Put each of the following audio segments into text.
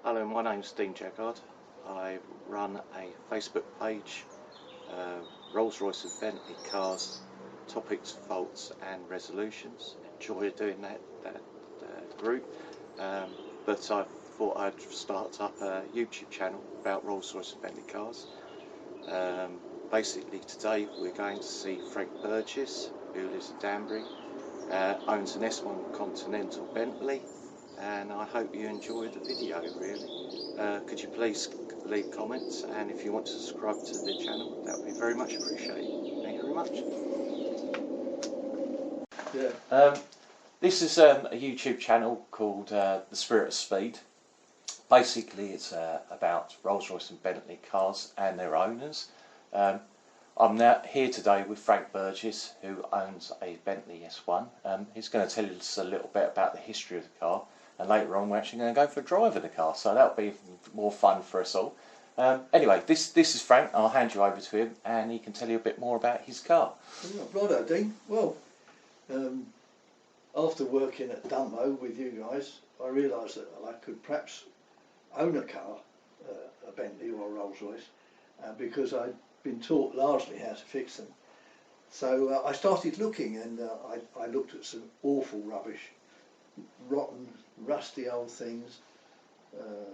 Hello, my name's Dean Jaggard. I run a Facebook page, Rolls-Royce and Bentley Cars, Topics, Faults and Resolutions. Enjoy doing that group, but I thought I'd start up a YouTube channel about Rolls-Royce and Bentley cars. Basically today we're going to see Frank Burgess, who lives in Danbury, owns an S1 Continental Bentley, and I hope you enjoy the video really. Could you please leave comments, and if you want to subscribe to the channel, that would be very much appreciated. Thank you very much. Yeah. This is a YouTube channel called The Spirit of Speed. Basically it's about Rolls-Royce and Bentley cars and their owners. I'm now here today with Frank Burgess, who owns a Bentley S1. He's going to tell us a little bit about the history of the car, and later on we're actually going to go for a drive of the car, so that'll be more fun for us all. Anyway, this is Frank. I'll hand you over to him and he can tell you a bit more about his car. Righto, Dean. Well, after working at Dunmo with you guys, I realised that I could perhaps own a car, a Bentley or a Rolls-Royce, because I'd been taught largely how to fix them. So I started looking, and I looked at some awful rubbish, rotten, rusty old things.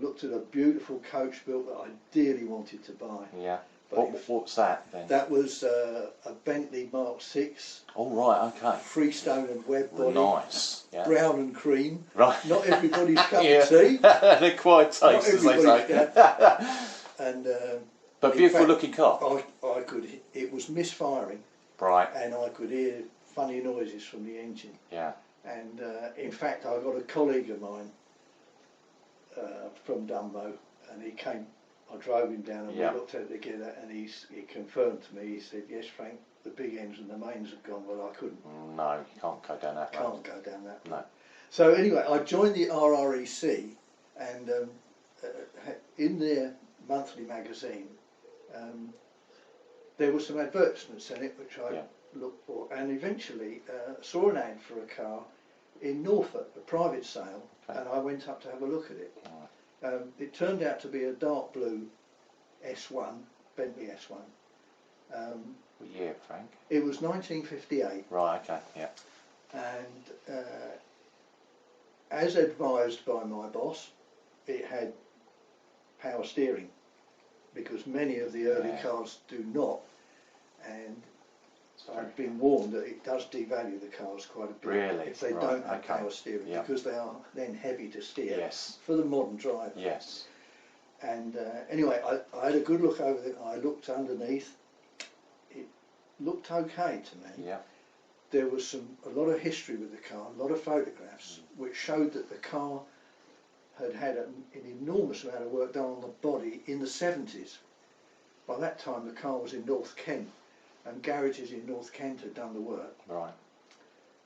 Looked at a beautiful coach built that I dearly wanted to buy. Yeah. What's that then? That was a Bentley Mark 6. Oh right, okay. Freestone and web body. Nice. Yeah. Brown and cream. Right. Not everybody's cup Yeah. of tea. They're quite tasty, as they say. And but beautiful looking car. I could. It was misfiring. Right. And I could hear funny noises from the engine. Yeah. And in fact, I got a colleague of mine from Dunmo, and he came. I drove him down, and we looked at it together, and he confirmed to me. He said, "Yes, Frank, the big ends and the mains have gone." Well, I couldn't. No, you can't go down that road. Can't go down that road. No. So anyway, I joined the RREC, and in their monthly magazine, there were some advertisements in it which I looked for, and eventually saw an ad for a car in Norfolk, a private sale, and I went up to have a look at it. It turned out to be a dark blue S1, Bentley S1. What year, Frank? It was 1958. Right, okay, yeah. And as advised by my boss, it had power steering, because many of the early cars do not, and I've been warned that it does devalue the cars quite a bit if they don't have power steering, because they are then heavy to steer for the modern driver. Yes. And anyway, I had a good look over it. I looked underneath. It looked okay to me. Yeah. There was a lot of history with the car, a lot of photographs which showed that the car had had an enormous amount of work done on the body in the 70s. By that time the car was in North Kent, and garages in North Kent had done the work. Right.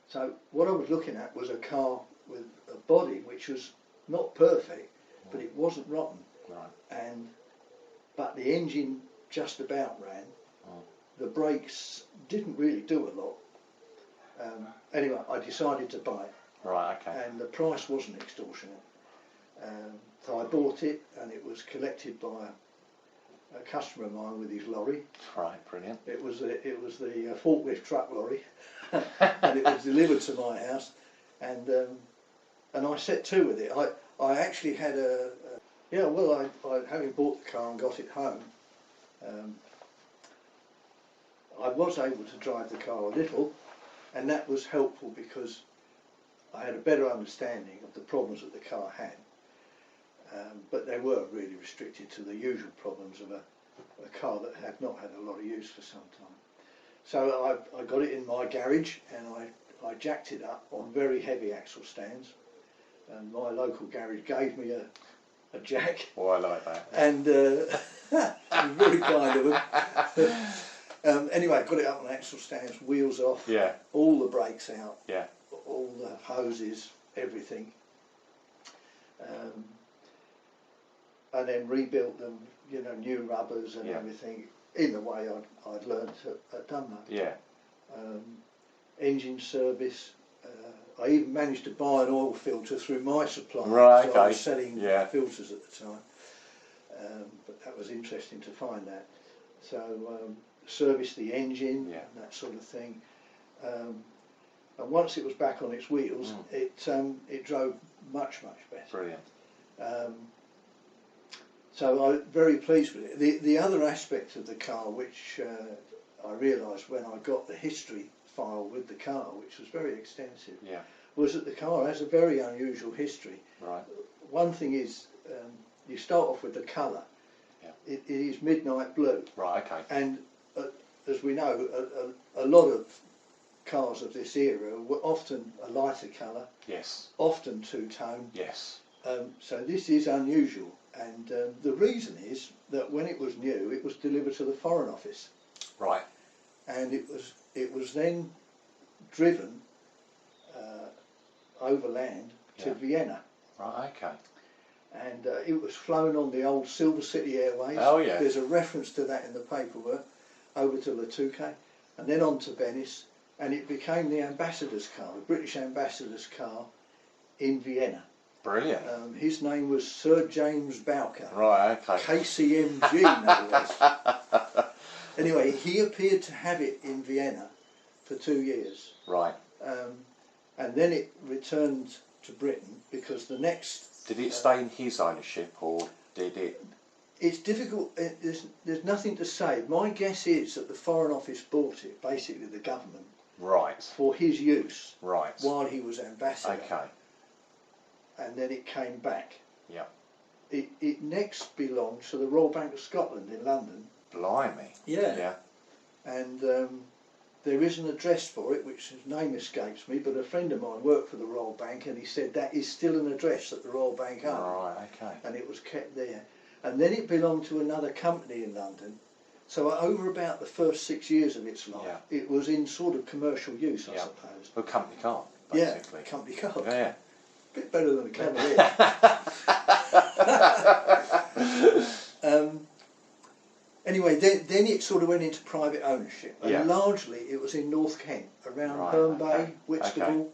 So what I was looking at was a car with a body which was not perfect, but it wasn't rotten. Right. But the engine just about ran. The brakes didn't really do a lot. Anyway, I decided to buy it. Right, okay. And the price wasn't extortionate. So I bought it, and it was collected by a customer of mine with his lorry. Right, brilliant. It was the forklift truck lorry, and it was delivered to my house, and I set to with it. I actually had I having bought the car and got it home, I was able to drive the car a little, and that was helpful because I had a better understanding of the problems that the car had. But they were really restricted to the usual problems of a car that had not had a lot of use for some time. So I got it in my garage, and I jacked it up on very heavy axle stands, and my local garage gave me a jack. Oh, I like that. And very kind of them. Anyway, got it up on axle stands, wheels off, all the brakes out, all the hoses, everything. And then rebuilt them, new rubbers and everything, in the way I'd learned at Dunmo. Yeah. Engine service, I even managed to buy an oil filter through my supplier. Right, so I okay. was selling Yeah. filters at the time. But that was interesting to find that. So serviced the engine, Yeah. and that sort of thing. And once it was back on its wheels, it drove much better. Brilliant. So I'm very pleased with it. The other aspect of the car, which I realised when I got the history file with the car, which was very extensive, Yeah. was that the car has a very unusual history. Right. One thing is, you start off with the colour. Yeah. It is midnight blue, Right. Okay. and as we know, a lot of cars of this era were often a lighter colour, Yes. often two-tone. Yes. So this is unusual, and the reason is that when it was new, it was delivered to the Foreign Office, Right. and it was then driven overland to Yeah. Vienna, Right. Okay. and it was flown on the old Silver City Airways. Oh, yeah. There's a reference to that in the paperwork, over to Latuke, and then on to Venice, and it became the ambassador's car, the British ambassador's car in Vienna. Brilliant. His name was Sir James Bowker, Right. Okay. KCMG no less. Anyway, he appeared to have it in Vienna for 2 years, Right. and then it returned to Britain because the next... Did it stay in his ownership, or did it? It's difficult, there's nothing to say. My guess is that the Foreign Office bought it, basically the government, Right. for his use Right. while he was ambassador. Okay. And then it came back. Yeah. It next belonged to the Royal Bank of Scotland in London. Blimey. Yeah. And there is an address for it, which his name escapes me, but a friend of mine worked for the Royal Bank, and he said that is still an address that the Royal Bank owned. Right. Okay. And it was kept there. And then it belonged to another company in London. So over about the first 6 years of its life, it was in sort of commercial use, I suppose. A company car, basically. Yeah, company car. Yeah. Bit better than a Cavalier. Anyway, then it sort of went into private ownership, and largely it was in North Kent, around Herne Bay, Whitstable,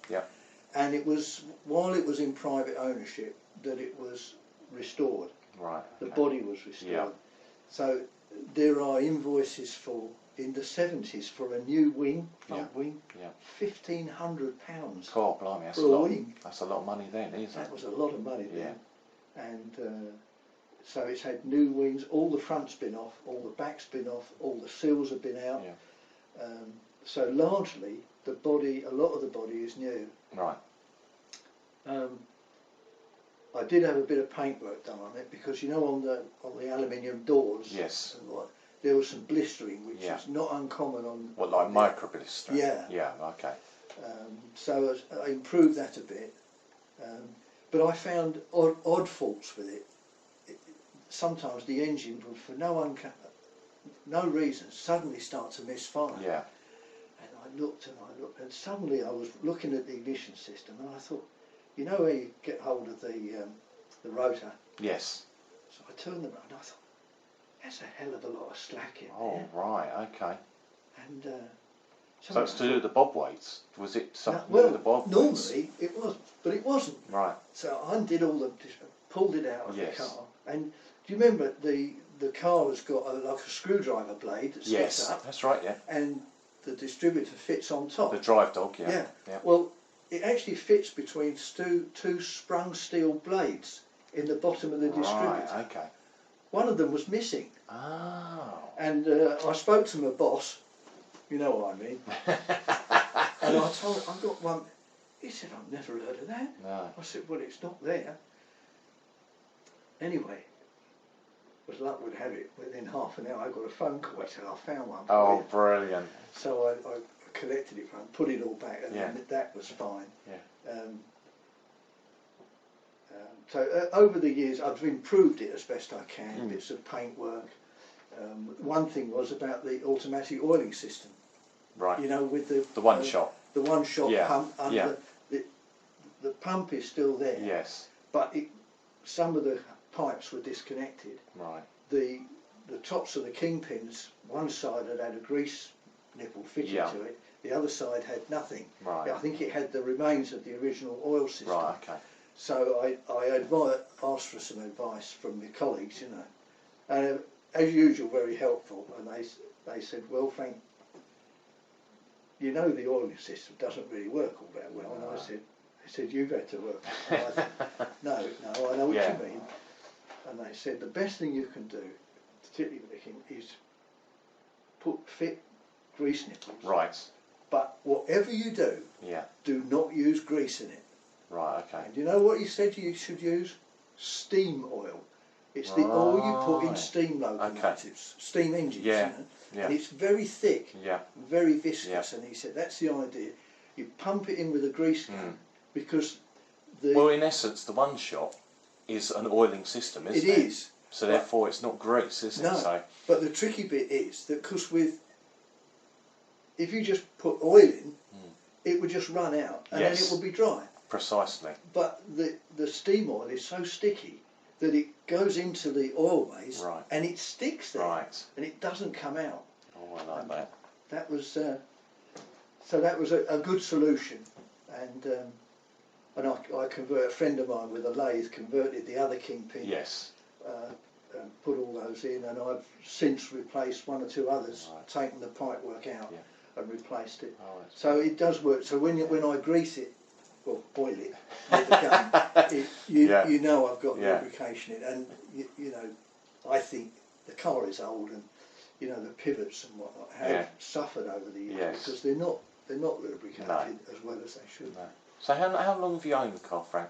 and it was while it was in private ownership that it was restored. Right. The body was restored. Yeah. So there are invoices for in the 70s for a new wing, front wing, £1,500 God, blimey, that's for a a lot. wing. That's a lot of money then, isn't That it? was a lot of money then. And so it's had new wings. All the front's been off, all the back's been off, all the seals have been out. So largely the body, a lot of the body is new. Right. I did have a bit of paintwork done on it because you know on the aluminium doors. Yes. And what, there was some blistering, which Yeah. is not uncommon on. What, like micro blistering? Yeah. Yeah. Okay. So I improved that a bit, but I found odd faults with it. Sometimes the engine would, for no reason, suddenly start to misfire. Yeah. And I looked, and suddenly I was looking at the ignition system, and I thought, you know where you get hold of the rotor? Yes. So I turned them around, and I thought, that's a hell of a lot of slack in Oh, there. right. Okay. And So it's to do with the bob weights? Was it something well, with the bob weights? normally it was, but it wasn't. Right. So I undid pulled it out of Yes. the car, and do you remember the car has got like a screwdriver blade that sticks Yes, up, that's right, yeah. and the distributor fits on top. The drive dog, yeah. Yeah. Well, it actually fits between two sprung steel blades in the bottom of the distributor. Right, okay. One of them was missing. Oh. And I spoke to my boss, you know what I mean, and I told him, I've got one. He said, I've never heard of that. No. I said, well, it's not there. Anyway, as luck would have it, within half an hour I got a phone call. I said, I found one. Oh, brilliant. So I collected it and put it all back, and then that was fine. Yeah. So over the years I've improved it as best I can, bits of paintwork. One thing was about the automatic oiling system. Right. You know, with the one shot. The one shot pump under Yeah. the pump is still there. Yes. But some of the pipes were disconnected. Right. The tops of the kingpins, one side had a grease nipple fitted Yeah. to it. The other side had nothing. Right. I think it had the remains of the original oil system. Right. Okay. So I asked for some advice from my colleagues, you know, and as usual, very helpful. And they said, well, Frank, you know the oiling system doesn't really work all that well. And I said, you've had to work. And I said, no, I know what Yeah. you mean. And they said, the best thing you can do, particularly with the king, is fit grease nipples. Right. But whatever you do, Yeah. do not use grease in it. Right. Okay. And you know what he said you should use? Steam oil. It's the oil you put in Right. steam locomotives, steam engines. Yeah. You know? Yeah. And it's very thick, Yeah. very viscous. Yeah. And he said that's the idea. You pump it in with a grease gun because the Well, in essence, the one shot is an oiling system, isn't it it? is. So therefore, it's not grease, is it? No. So But the tricky bit is that because if you just put oil in, it would just run out and then it would be dry. precisely. But the steam oil is so sticky that it goes into the oil base Right. and it sticks there Right. and it doesn't come out. Oh, I like that. That was so that was a good solution, and I convert a friend of mine with a lathe converted the other kingpin. Yes. And put all those in, and I've since replaced one or two others, Right. taken the pipe work out and replaced it. Oh, that's So it does work. So when I grease it, well, oil it with the gun, you know I've got lubrication in, and you know, I think the car is old, and you know the pivots and whatnot have suffered over the years because they're not lubricated as well as they should. No. So how long have you owned the car, Frank?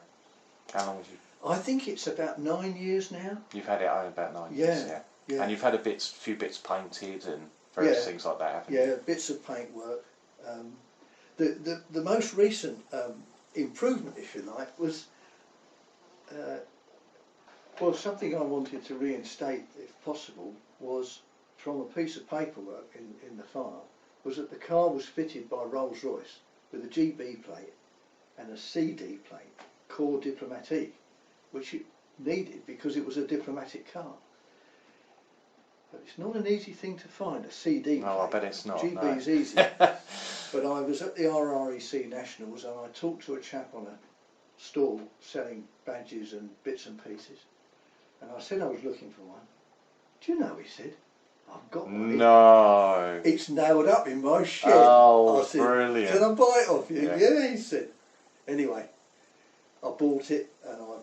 How long have you? I think it's about 9 years now. You've had it owned about 9 years, Yeah. And you've had few bits painted and various things like that, haven't you? Yeah, bits of paint work. The most recent improvement, if you like, was something I wanted to reinstate, if possible, was from a piece of paperwork in the file, was that the car was fitted by Rolls-Royce with a GB plate and a CD plate, Corps Diplomatique, which it needed because it was a diplomatic car. But it's not an easy thing to find, a CD plate. No, I bet it's not. GB is easy. But I was at the RREC Nationals and I talked to a chap on a stall selling badges and bits and pieces. And I said I was looking for one. Do you know, he said, I've got one. No. It's nailed up in my shed. Oh, I said, brilliant. Can I buy it off you? Yeah. Yeah, he said. Anyway, I bought it and I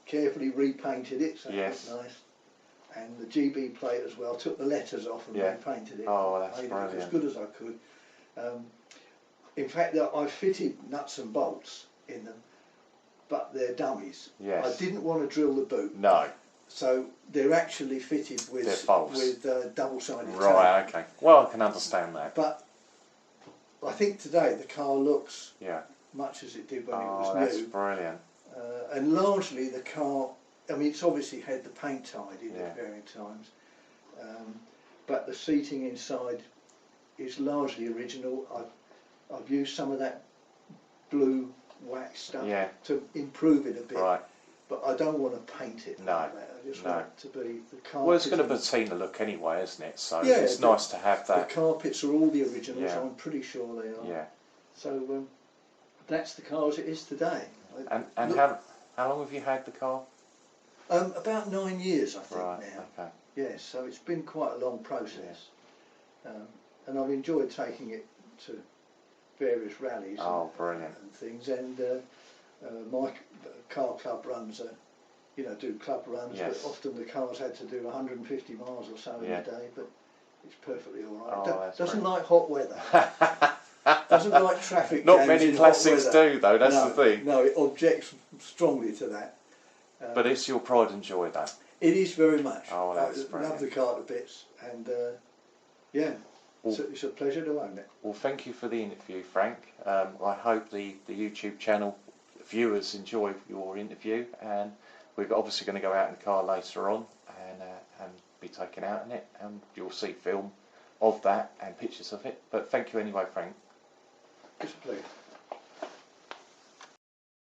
carefully repainted it, so it was nice. And the GB plate as well. Took the letters off and repainted it. Oh, that's made brilliant. it as good as I could. In fact, I fitted nuts and bolts in them, but they're dummies. Yes. I didn't want to drill the boot. No. So they're actually fitted with double-sided tape. Right, okay. Well, I can understand that. But I think today the car looks Yeah. much as it did when it was Oh, new. that's brilliant. And largely the car, I mean, it's obviously had the paint tied in at varying times, but the seating inside is largely original. I've used some of that blue wax stuff to improve it a bit, but I don't want to paint it like that. I just want it to be the carpet. Well, it's going to patina look anyway, isn't it? So it's nice to have that. The carpets are all the originals, I'm pretty sure they are. Yeah. So that's the car as it is today. And how long have you had the car? About 9 years, I think, now. Okay. Yes, so it's been quite a long process. And I've enjoyed taking it to various rallies and things. And my car club runs do club runs, but often the car's had to do 150 miles or so in a day, but it's perfectly all right. Oh, doesn't like hot weather. Doesn't like traffic Not jams many in classics hot weather. do, though, that's the thing. No, it objects strongly to that. But it's your pride and joy, though. It is very much. Oh, that's I love the car to bits, and it's a pleasure to own it. Well, thank you for the interview, Frank. I hope the YouTube channel viewers enjoy your interview, and we're obviously going to go out in the car later on and be taken out in it, and you'll see film of that and pictures of it. But thank you anyway, Frank. It's a pleasure.